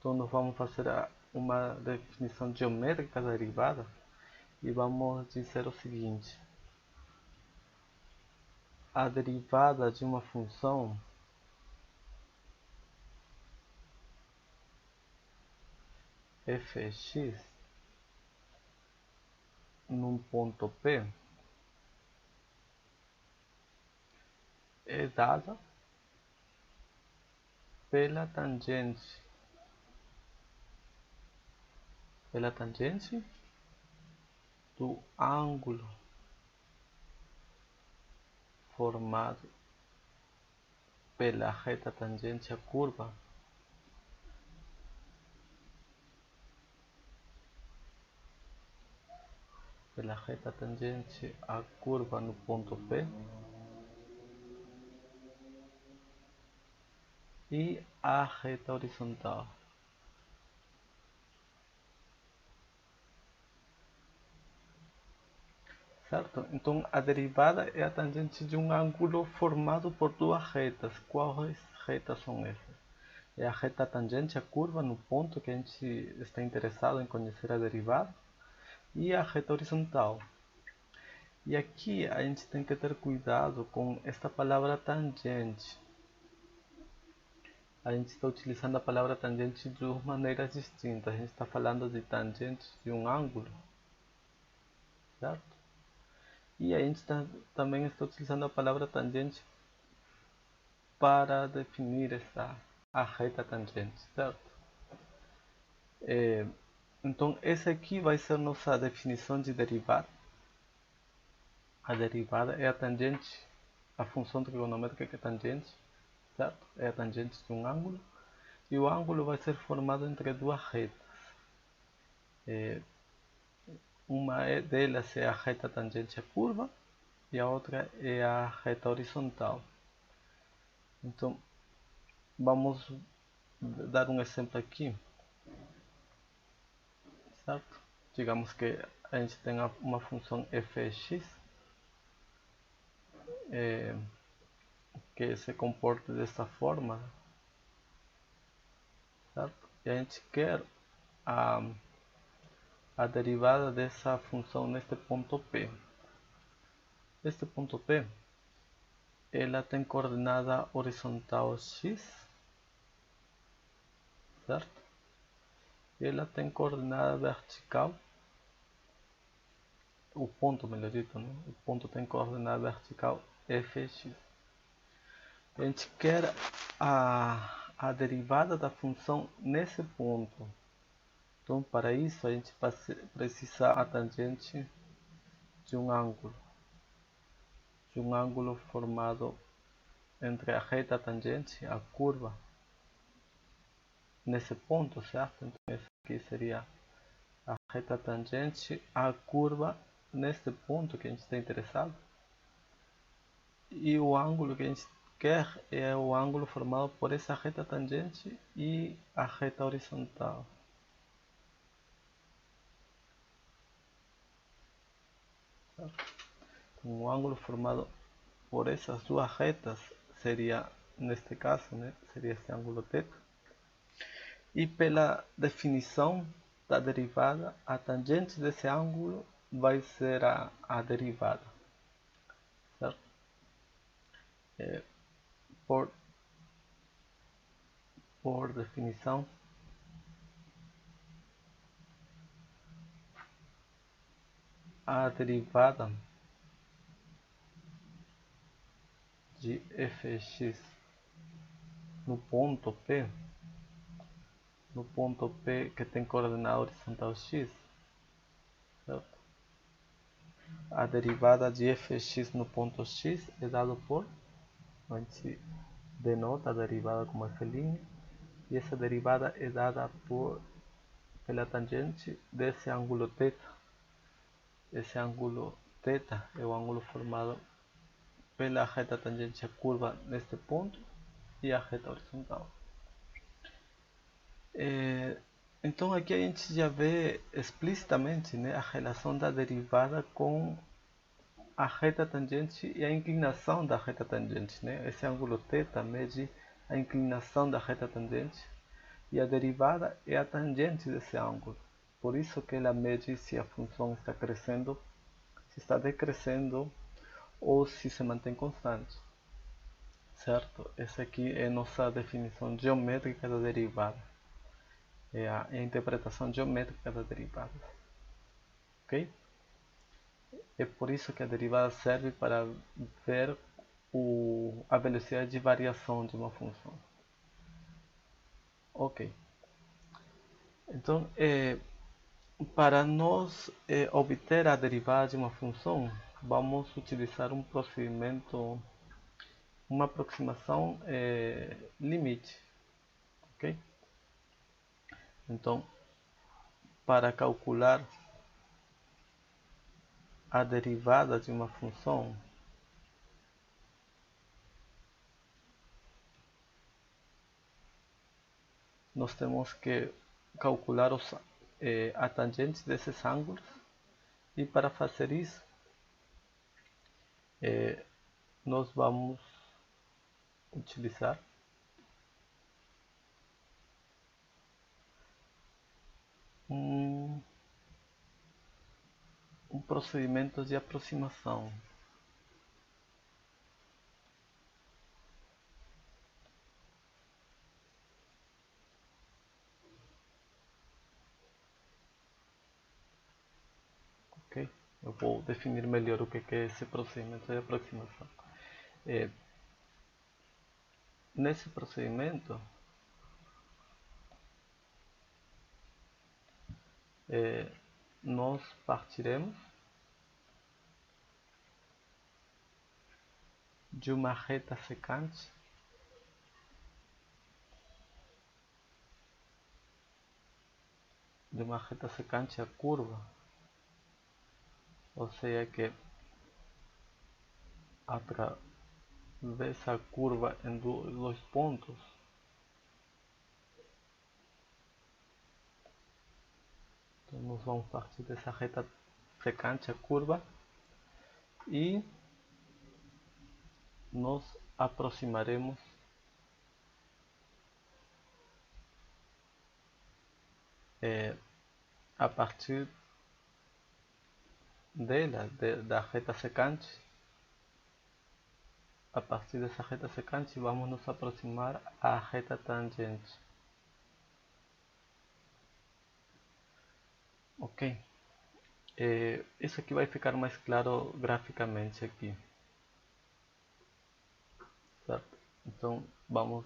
Então nós vamos fazer uma definição geométrica da derivada e vamos dizer o seguinte: a derivada de uma função fx num ponto P é dada pela tangente do ângulo formado pela reta tangente à curva no ponto P e a reta horizontal. Certo? Então a derivada é a tangente de um ângulo formado por duas retas. Quais retas são essas? É a reta tangente à curva no ponto que a gente está interessado em conhecer a derivada e a reta horizontal. E aqui a gente tem que ter cuidado com esta palavra tangente. A gente está utilizando a palavra tangente de duas maneiras distintas. A gente está falando de tangente de um ângulo, certo? E a gente também está utilizando a palavra tangente para definir a reta tangente, certo? Então essa aqui vai ser nossa definição de derivada. A derivada é a tangente, a função trigonométrica que é tangente, certo? É a tangente de um ângulo. E o ângulo vai ser formado entre duas retas. Uma delas é a reta tangente à curva e a outra é a reta horizontal. Então, vamos dar um exemplo aqui, certo? Digamos que a gente tem uma função fx que se comporta dessa forma, certo? E a gente quer a derivada dessa função neste ponto P. Este ponto P, ela tem coordenada horizontal x, certo? E ela tem coordenada vertical, o ponto, melhor dito, né? O ponto tem coordenada vertical fx. A gente quer a derivada da função nesse ponto. Então, para isso, a gente precisa a tangente de um ângulo formado entre a reta tangente e a curva nesse ponto, certo? Então, essa aqui seria a reta tangente à curva neste ponto que a gente está interessado. E o ângulo que a gente quer é o ângulo formado por essa reta tangente e a reta horizontal. Certo? Então, o ângulo formado por essas duas retas seria, neste caso, né, seria este ângulo θ. E pela definição da derivada, a tangente desse ângulo vai ser a derivada, certo? Por definição, a derivada de fx no ponto P que tem coordenada horizontal x, certo? A derivada de fx no ponto x é dado por, a gente denota a derivada como f', e essa derivada é dada pela tangente desse ângulo θ. Esse ângulo θ é o ângulo formado pela reta tangente à curva neste ponto e a reta horizontal. Então aqui a gente já vê explicitamente, né, a relação da derivada com a reta tangente e a inclinação da reta tangente, né? Esse ângulo θ mede a inclinação da reta tangente E a derivada é a tangente desse ângulo. Por isso que ela mede se a função está crescendo, se está decrescendo ou se se mantém constante. Certo? Essa aqui é a nossa definição geométrica da derivada. É a interpretação geométrica da derivada. Ok? É por isso que a derivada serve para ver a velocidade de variação de uma função. Ok. Então, para nós obter a derivada de uma função, vamos utilizar um procedimento, uma aproximação limite. Ok? Então, para calcular a derivada de uma função, nós temos que calcular a tangente desses ângulos, e para fazer isso, nós vamos utilizar um procedimento de aproximação. Ok? Eu vou definir melhor o que é esse procedimento de aproximação. Nesse procedimento, nós partiremos de uma reta secante a curva, ou seja que atravessa a curva em dois pontos. Então nós vamos partir dessa reta secante a curva e nos aproximaremos a partir dela, da reta secante. A partir dessa reta secante vamos nos aproximar à reta tangente. Ok? Isso aqui vai ficar mais claro graficamente aqui. Certo? Então vamos,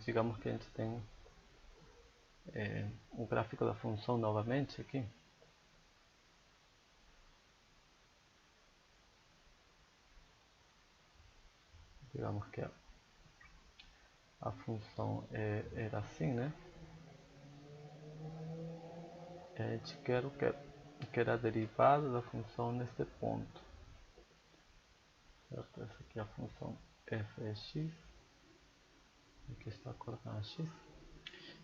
digamos que a gente tem o gráfico da função novamente aqui. Digamos que a função era assim, né? A gente quer a derivada da função neste ponto. Certo? Essa aqui é a função f de x. Aqui está a coordenada x.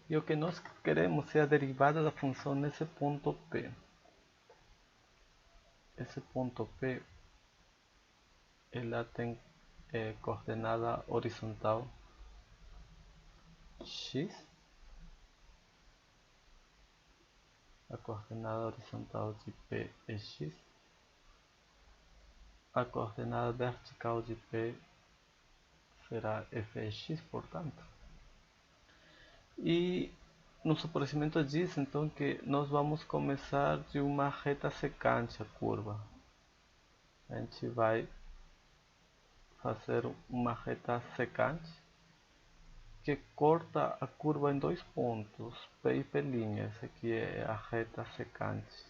E o que nós queremos é a derivada da função nesse ponto P. Esse ponto P, ela tem coordenada horizontal x. A coordenada horizontal de P é x. A coordenada vertical de P será fx, portanto. E nosso procedimento diz então que nós vamos começar de uma reta secante a curva. A gente vai fazer uma reta secante que corta a curva em dois pontos, P e P'. Essa aqui é a reta secante.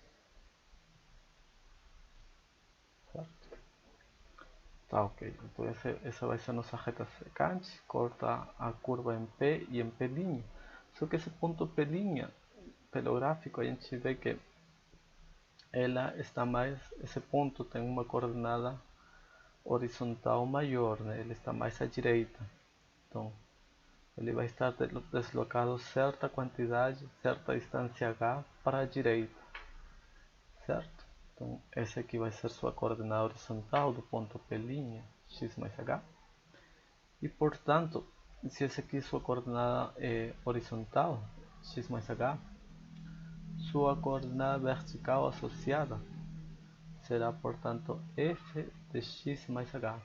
Certo? Tá, ok. Então essa vai ser a nossa reta secante, corta a curva em P e em P'. Só que esse ponto P', pelo gráfico, a gente vê que esse ponto tem uma coordenada horizontal maior, né? Ele está mais à direita. Então, ele vai estar deslocado certa quantidade, certa distância h para a direita. Certo? Então, essa aqui vai ser sua coordenada horizontal do ponto P', x mais h. E, portanto, se essa aqui é sua coordenada horizontal, x mais h, sua coordenada vertical associada será, portanto, f de x mais h,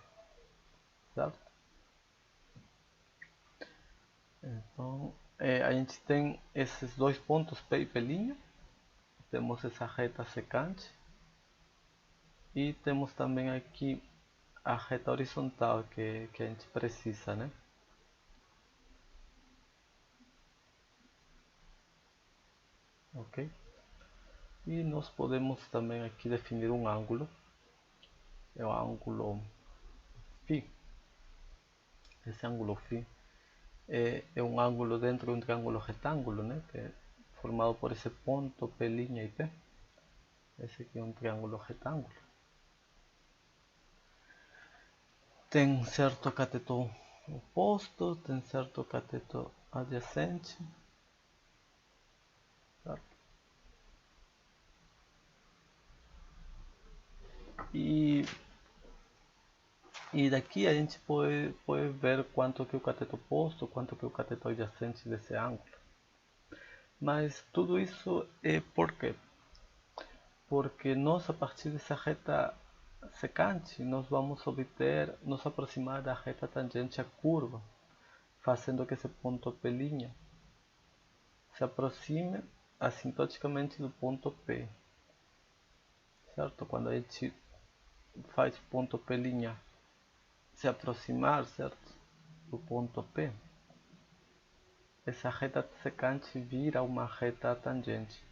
certo? Então, a gente tem esses dois pontos P e P', temos essa reta secante e temos também aqui a reta horizontal que a gente precisa, né? Ok? E nós podemos também aqui definir um ângulo, é o ângulo φ. Esse ângulo φ é um ângulo dentro de um triângulo retângulo, né? Que é formado por esse ponto P' e P. Esse aqui é um triângulo retângulo. Tem certo cateto oposto, tem certo cateto adjacente, certo? E daqui a gente pode ver quanto que é o cateto oposto, quanto que é o cateto adjacente desse ângulo. Mas tudo isso é por quê? Porque nós, a partir dessa reta secante, nós vamos obter, nos aproximar da reta tangente à curva, fazendo que esse ponto P' se aproxime assintoticamente do ponto P, certo? Quando a gente faz o ponto P' se aproximar, certo, do ponto P, essa reta secante vira uma reta tangente.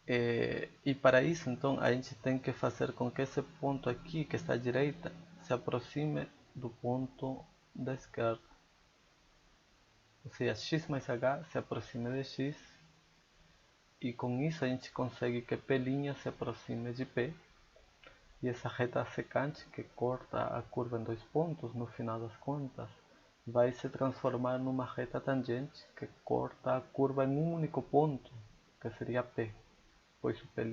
E para isso, então, a gente tem que fazer com que esse ponto aqui, que está à direita, se aproxime do ponto da esquerda. Ou seja, x mais h se aproxime de x. E com isso a gente consegue que P' se aproxime de P. E essa reta secante, que corta a curva em dois pontos, no final das contas, vai se transformar numa reta tangente que corta a curva em um único ponto, que seria P, pois o P'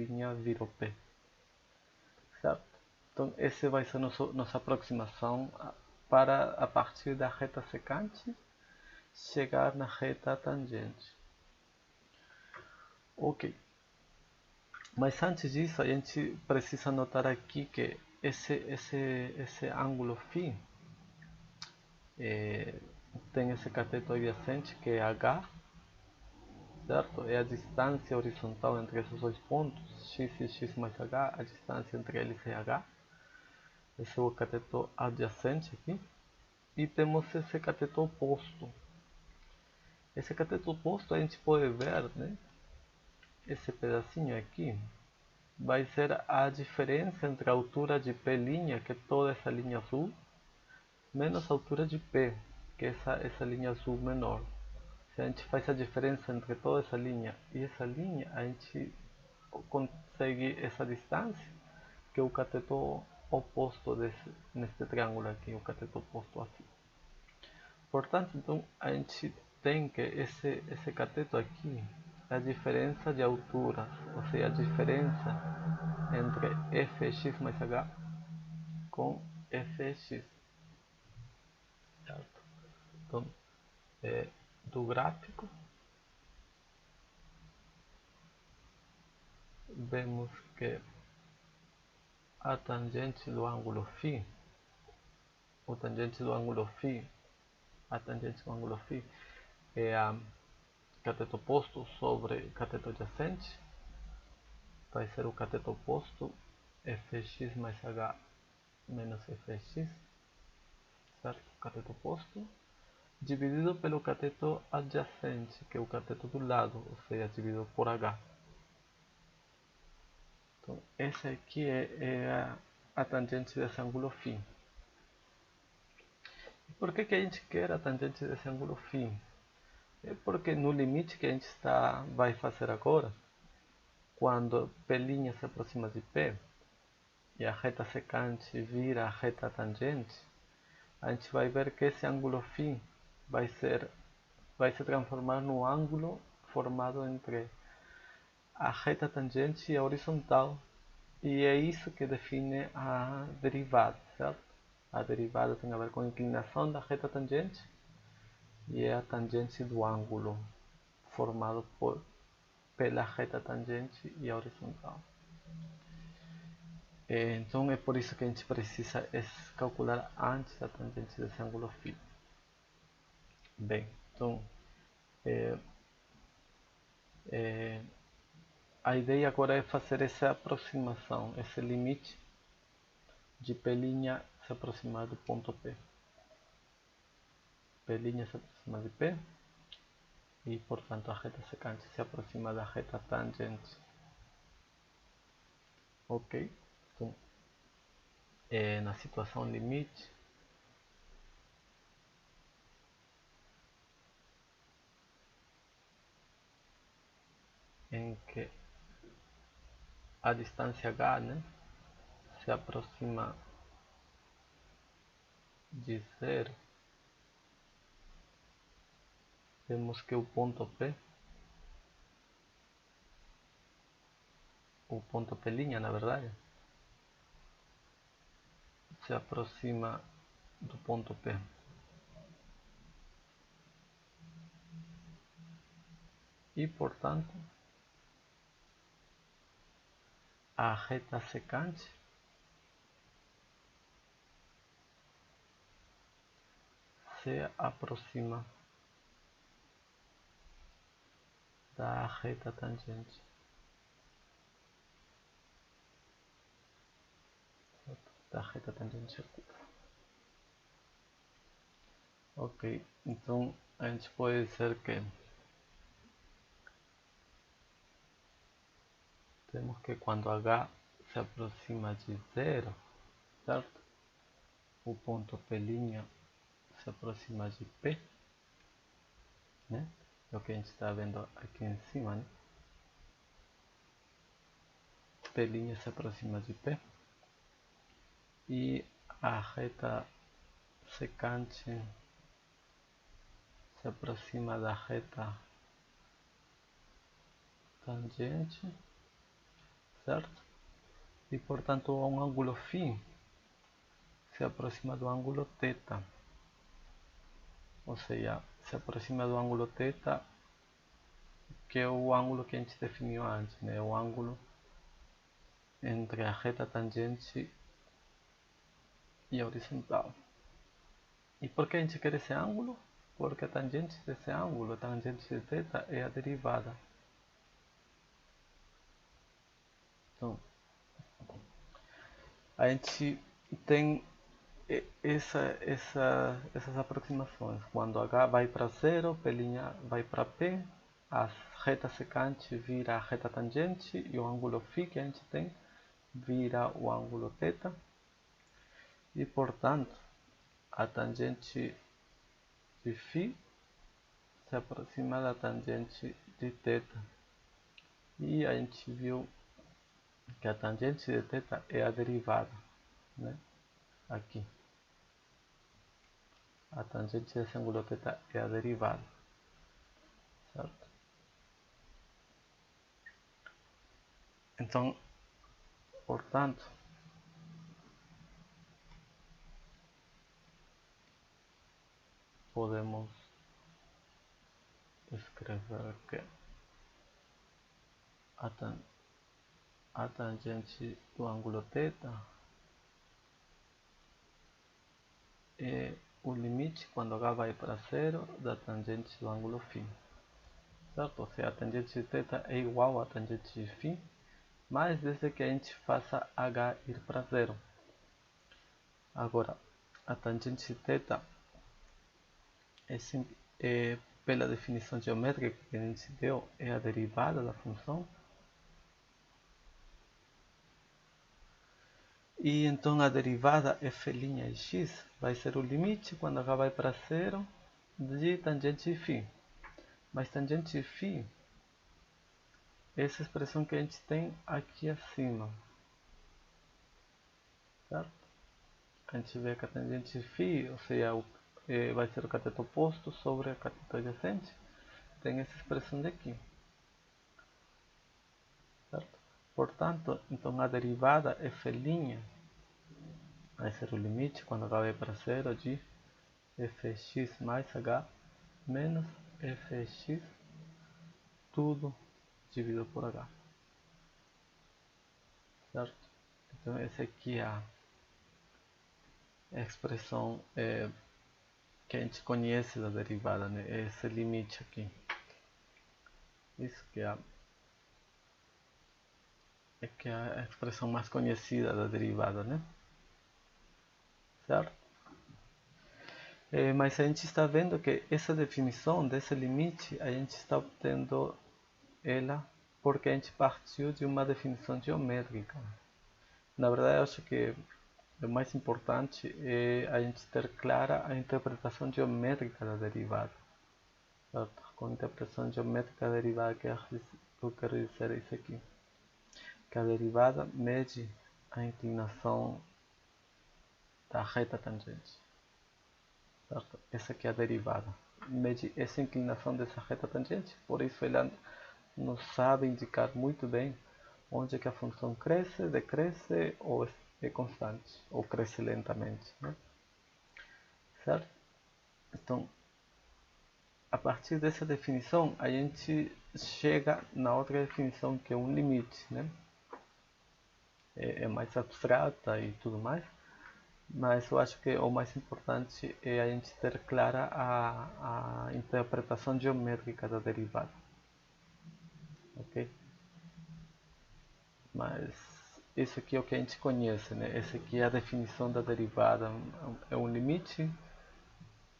virou P. Certo? Então, essa vai ser nossa aproximação para, a partir da reta secante, chegar na reta tangente. Ok. Mas antes disso, a gente precisa notar aqui que esse ângulo φ tem esse cateto adjacente que é h, certo? É a distância horizontal entre esses dois pontos, x e x mais h, a distância entre eles é h. Esse é o cateto adjacente aqui. E temos esse cateto oposto. Esse cateto oposto a gente pode ver, né? Esse pedacinho aqui vai ser a diferença entre a altura de P', que é toda essa linha azul, menos a altura de P, que é essa linha azul menor. Se a gente faz a diferença entre toda essa linha e essa linha, a gente consegue essa distância, que é o cateto oposto neste triângulo aqui, o cateto oposto assim. Portanto, então, a gente tem que esse cateto aqui é a diferença de alturas, ou seja, a diferença entre fx mais h com fx. Certo? Então, do gráfico, vemos que a tangente do ângulo φ, o tangente do ângulo φ, a tangente do ângulo φ é a cateto oposto sobre cateto adjacente, vai ser o cateto oposto fx mais h menos fx, certo? Cateto oposto, dividido pelo cateto adjacente, que é o cateto do lado, ou seja, dividido por h. Então, essa aqui é a tangente desse ângulo φ. Por que a gente quer a tangente desse ângulo φ? É porque no limite que a gente vai fazer agora, quando P' se aproxima de P e a reta secante vira a reta tangente, a gente vai ver que esse ângulo φ vai se transformar no ângulo formado entre a reta tangente e a horizontal, e é isso que define a derivada, certo? A derivada tem a ver com a inclinação da reta tangente e é a tangente do ângulo formado pela reta tangente e a horizontal. Então é por isso que a gente precisa calcular antes a tangente desse ângulo φ. Bem, então a ideia agora é fazer essa aproximação, esse limite de P' se aproximar do ponto P. P' se aproxima de P e, portanto, a reta secante se aproxima da reta tangente. Ok? Então, na situação limite, em que a distância h, né, se aproxima de zero, vemos que o ponto P na verdade, se aproxima do ponto P. E, portanto, a reta secante se aproxima da reta tangente. Da reta tangente curva. Ok, então a gente pode dizer que temos que quando h se aproxima de zero, certo? O ponto P' se aproxima de P, né? É o que a gente está vendo aqui em cima, né? P' se aproxima de P e a reta secante se aproxima da reta tangente, certo? E, portanto, um ângulo φ se aproxima do ângulo θ, ou seja, se aproxima do ângulo θ, que é o ângulo que a gente definiu antes, né? O ângulo entre a reta tangente e a horizontal. E por que a gente quer esse ângulo? Porque a tangente desse ângulo, a tangente de θ, é a derivada. Então, a gente tem essas aproximações. Quando h vai para zero, P' vai para P, a reta secante vira a reta tangente e o ângulo φ que a gente tem vira o ângulo θ. E, portanto, a tangente de φ se aproxima da tangente de θ. E a gente viu que a tangente de θ é a derivada, né? Aqui. A tangente desse ângulo θ é a derivada, certo? Então, portanto, podemos escrever que a tangente do ângulo θ é o limite quando h vai para zero da tangente do ângulo φ, certo? Ou seja, a tangente de θ é igual à tangente de φ, mas desde que a gente faça h ir para zero. Agora, a tangente de θ pela definição geométrica que a gente deu, é a derivada da função. E então a derivada f' de x vai ser o limite quando h vai para zero de tangente de φ. Mas tangente de φ é essa expressão que a gente tem aqui acima, certo? A gente vê que a tangente de φ, ou seja, vai ser o cateto oposto sobre a cateto adjacente, tem essa expressão daqui, certo? Portanto, então a derivada f' vai ser o limite quando h vai para zero de fx mais h menos fx tudo dividido por h, certo? Então essa aqui é a expressão que a gente conhece da derivada, né? Esse limite aqui. Isso que é a expressão mais conhecida da derivada, né? Certo? Mas a gente está vendo que essa definição desse limite, a gente está obtendo ela porque a gente partiu de uma definição geométrica. Na verdade, eu acho que o mais importante é a gente ter clara a interpretação geométrica da derivada. Certo? Com a interpretação geométrica da derivada, eu quero dizer isso aqui. Que a derivada mede a inclinação da reta tangente. Certo? Essa aqui é a derivada. Mede essa inclinação dessa reta tangente, por isso ela nos sabe indicar muito bem onde é que a função cresce, decresce ou é constante, ou cresce lentamente. Né? Certo? Então, a partir dessa definição, a gente chega na outra definição que é um limite. Né? É mais abstrata e tudo mais, mas eu acho que o mais importante é a gente ter clara a interpretação geométrica da derivada. Ok? Mas isso aqui é o que a gente conhece, né? Essa aqui é a definição da derivada, é um limite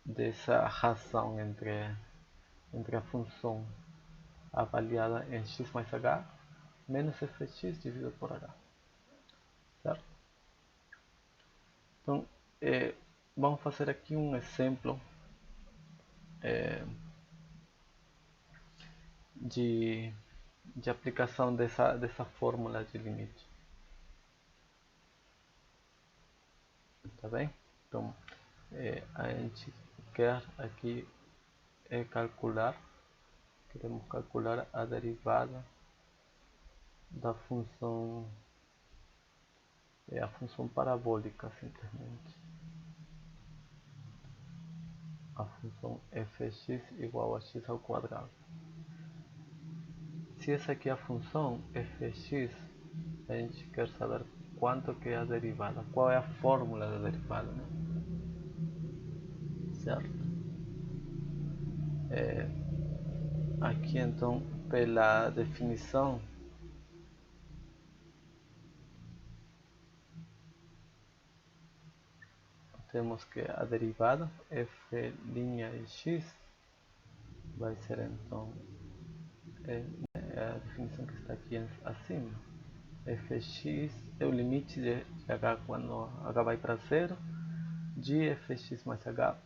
dessa razão entre a função avaliada em x mais h menos fx dividido por h, certo? Então, vamos fazer aqui um exemplo de aplicação dessa fórmula de limite. Tá bem? Então, a gente quer aqui queremos calcular a derivada da função, a função parabólica simplesmente. A função fx igual a x ao quadrado. Se essa aqui é a função fx, a gente quer saber quanto que é a derivada, qual é a fórmula da derivada, né? Certo? Aqui então, pela definição, temos que a derivada f' de x vai ser então a definição que está aqui acima. Fx é o limite de h quando h vai para zero, de fx mais h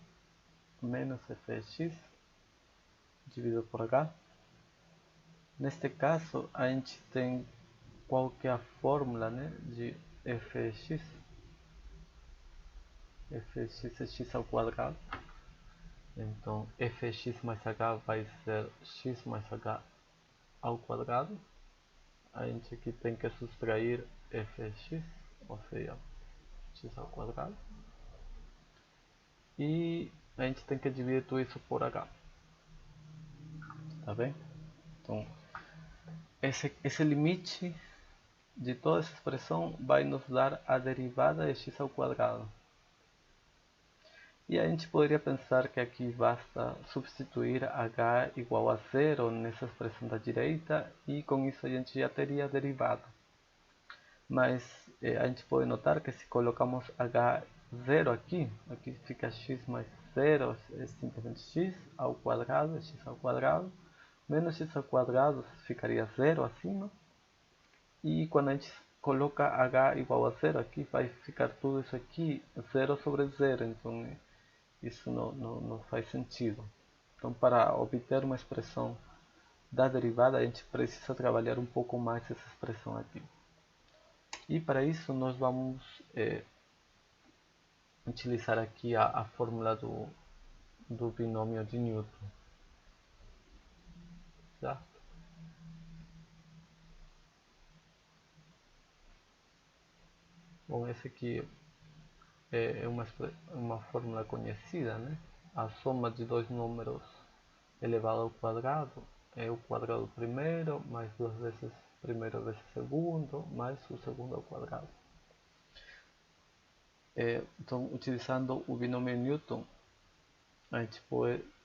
menos fx dividido por h. Neste caso, a gente tem qual que é a fórmula, né, de fx. Fx é x ao quadrado. Então, fx mais h vai ser x mais h ao quadrado. A gente aqui tem que subtrair fx, ou seja, x ao quadrado. E a gente tem que dividir tudo isso por h. Tá bem? Então, esse limite de toda essa expressão vai nos dar a derivada de x ao quadrado. E a gente poderia pensar que aqui basta substituir h igual a zero nessa expressão da direita e com isso a gente já teria a derivada. Mas a gente pode notar que se colocamos h zero aqui fica x mais zero, é simplesmente x ao quadrado, menos x ao quadrado ficaria zero acima. E quando a gente coloca h igual a zero aqui, vai ficar tudo isso aqui 0 sobre 0, então isso não faz sentido. Então, para obter uma expressão da derivada, a gente precisa trabalhar um pouco mais essa expressão aqui. E para isso, nós vamos utilizar aqui a fórmula do binômio de Newton. Certo? Bom, esse aqui é uma fórmula conhecida, né? A soma de dois números elevado ao quadrado é o quadrado primeiro mais duas vezes primeiro vezes segundo mais o segundo ao quadrado. Então, utilizando o binômio Newton, a gente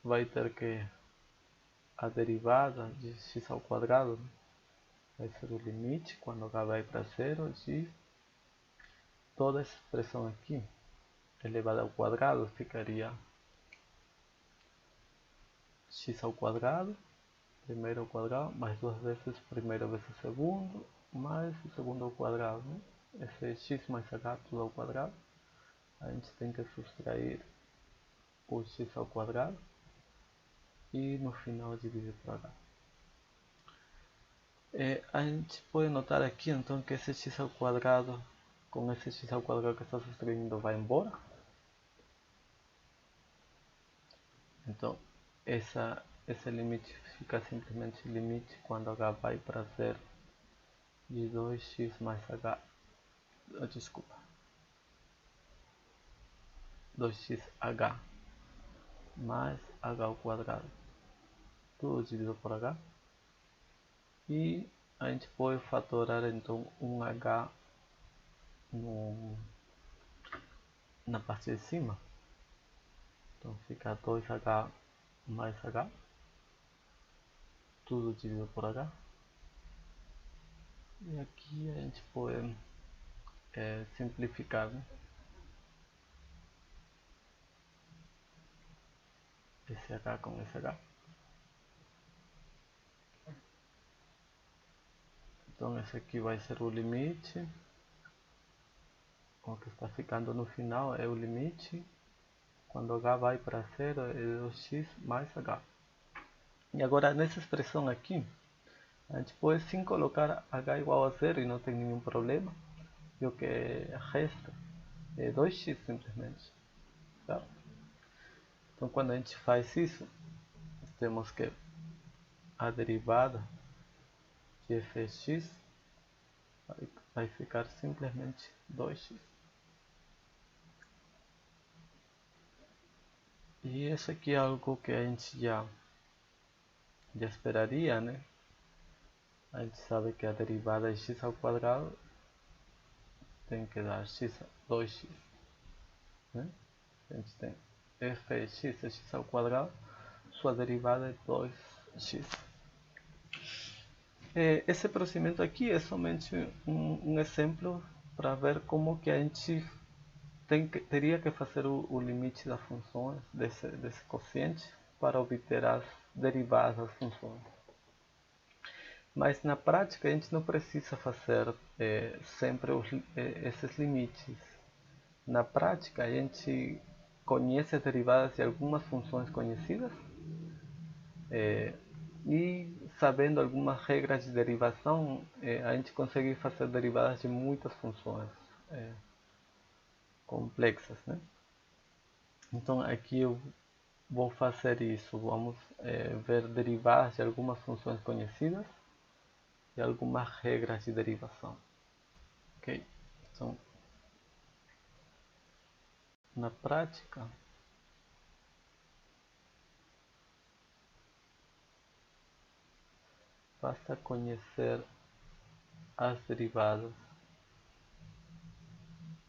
vai ter que a derivada de x ao quadrado, né, vai ser o limite quando h vai para zero de toda essa expressão aqui elevada ao quadrado ficaria x ao quadrado, primeiro ao quadrado, mais duas vezes primeiro vezes segundo, mais o segundo ao quadrado, né? Esse é x mais h tudo ao quadrado. A gente tem que subtrair o x ao quadrado e no final dividir por h. A gente pode notar aqui então que esse x ao quadrado com esse x ao quadrado que está subtraindo vai embora. Então esse limite fica simplesmente limite quando h vai para zero de 2x mais h, desculpa, 2xh mais h ao quadrado, tudo dividido por h, e a gente pode fatorar então 1h na parte de cima, então fica 2h mais h, tudo dividido por h, e aqui a gente pode simplificar, né? Esse h com esse h. Então esse aqui vai ser o limite, o que está ficando no final é o limite, quando h vai para zero é 2x mais h. E agora nessa expressão aqui, a gente pode sim colocar h igual a zero e não tem nenhum problema, e o que resta é 2x simplesmente. Tá? Então quando a gente faz isso, temos que a derivada de fx vai ficar simplesmente 2x. E isso aqui é algo que a gente já esperaria, né? A gente sabe que a derivada de x ao quadrado tem que dar 2x. Né? A gente tem fx é x ao quadrado, sua derivada é 2x. Esse procedimento aqui é somente um exemplo para ver como que a gente teria que fazer o limite das funções desse quociente para obter as derivadas das funções. Mas na prática a gente não precisa fazer sempre esses limites. Na prática a gente conhece as derivadas de algumas funções conhecidas e sabendo algumas regras de derivação a gente consegue fazer derivadas de muitas funções complexas, né? Então aqui eu vou fazer isso, vamos ver derivadas de algumas funções conhecidas e algumas regras de derivação. Ok? Então, na prática, basta conhecer as derivadas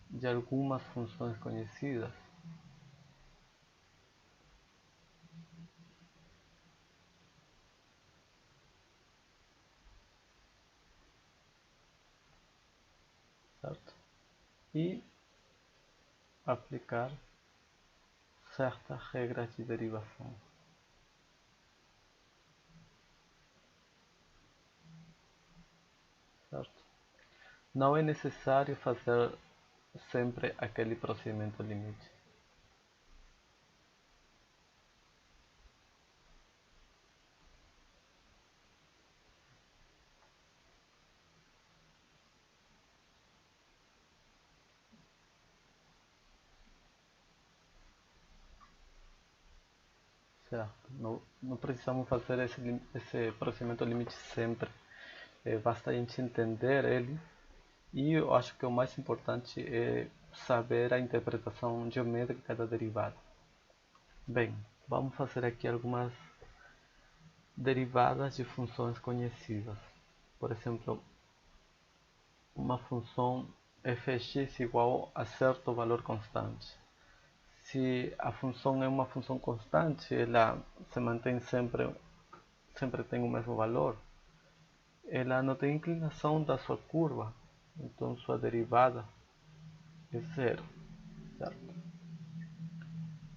de algumas funções conhecidas certo? E aplicar certas regras de derivação. Certo? Não é necessário fazer sempre aquele procedimento limite. Certo? Não precisamos fazer esse procedimento limite sempre. Basta a gente entender ele. E eu acho que o mais importante é saber a interpretação geométrica da derivada. Bem, vamos fazer aqui algumas derivadas de funções conhecidas. Por exemplo, uma função fx igual a certo valor constante. Se a função é uma função constante, ela se mantém sempre tem o mesmo valor. Ela não tem inclinação da sua curva, então sua derivada é zero, certo?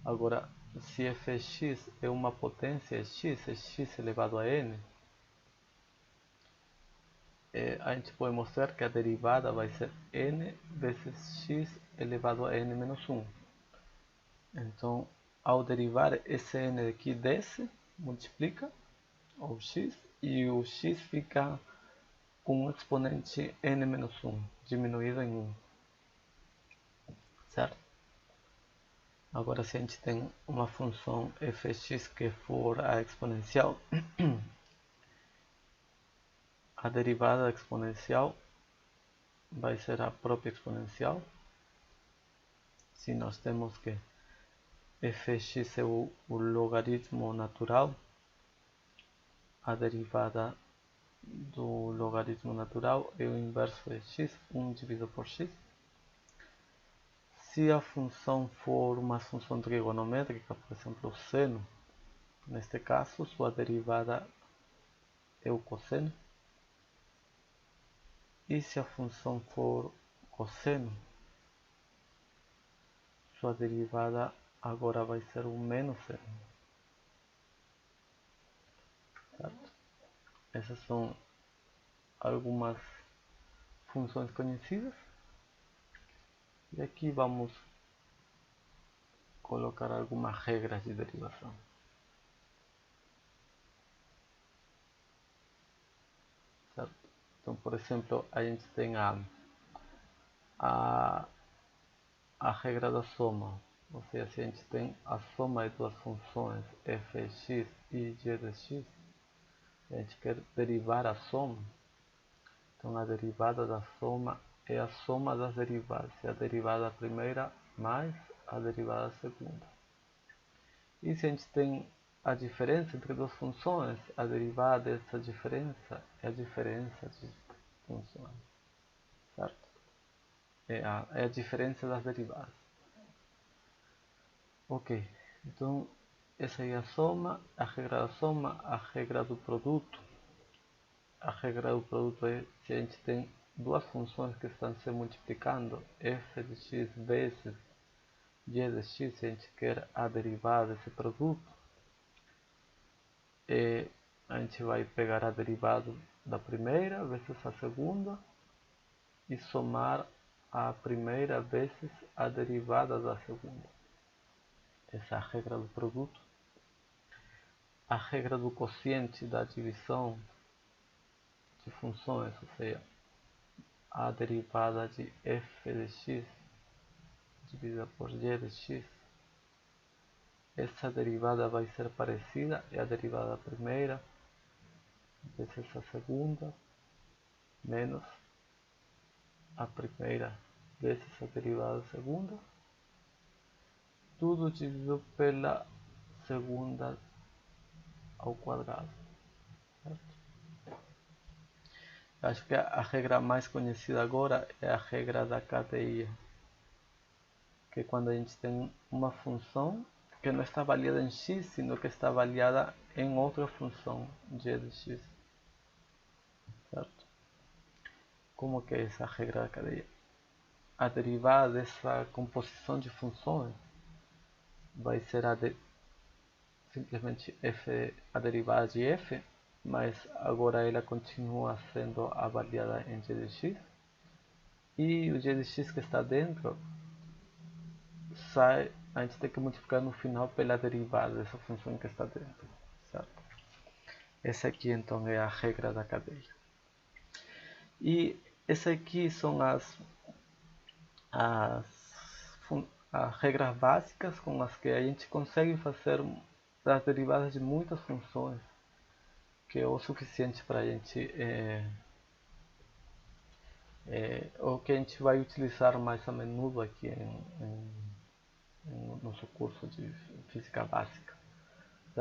Agora, se fx é uma potência x, é x elevado a n, a gente pode mostrar que a derivada vai ser n vezes x elevado a n menos 1. Então, ao derivar, esse n aqui desce, multiplica o x, e o x fica com o exponente n menos 1, diminuído em 1. Certo? Agora, se a gente tem uma função fx que for a exponencial, a derivada exponencial vai ser a própria exponencial. Se nós temos que fx é o logaritmo natural, a derivada do logaritmo natural é o inverso de x, 1 dividido por x. Se a função for uma função trigonométrica, por exemplo, o seno, neste caso, sua derivada é o cosseno. E se a função for cosseno, sua derivada agora vai ser o menos seno. Certo? Essas são algumas funções conhecidas. E aqui vamos colocar algumas regras de derivação. Certo? Então, por exemplo, a gente tem a regra da soma. Ou seja, se a gente tem a soma de duas funções fx e g de x, a gente quer derivar a soma. Então, a derivada da soma é a soma das derivadas. É a derivada primeira mais a derivada segunda. E se a gente tem a diferença entre duas funções, a derivada dessa diferença é a diferença de funções. Certo? É a diferença das derivadas. Ok. Então, essa é a soma, a regra da soma, a regra do produto. A regra do produto é se a gente tem duas funções que estão se multiplicando, f de x vezes g de x, se a gente quer a derivada desse produto, a gente vai pegar a derivada da primeira vezes a segunda e somar a primeira vezes a derivada da segunda. Essa é a regra do produto. A regra do quociente da divisão de funções, ou seja, a derivada de f de x dividida por g de x, essa derivada vai ser parecida, é a derivada da primeira vezes a segunda menos a primeira vezes a derivada da segunda, tudo dividido pela segunda ao quadrado. Certo? Acho que a regra mais conhecida agora é a regra da cadeia, que é quando a gente tem uma função que não está avaliada em x, sino que está avaliada em outra função, g de x. Certo? Como que é essa regra da cadeia? A derivada dessa composição de funções vai ser simplesmente f, a derivada de f, mas agora ela continua sendo avaliada em g de x, e o g de x que está dentro sai, a gente tem que multiplicar no final pela derivada dessa função que está dentro. Certo? Essa aqui então é a regra da cadeia. E essas aqui são as regras básicas com as que a gente consegue fazer as derivadas de muitas funções, que é o suficiente para a gente O que a gente vai utilizar mais a menudo aqui em nosso curso de física básica.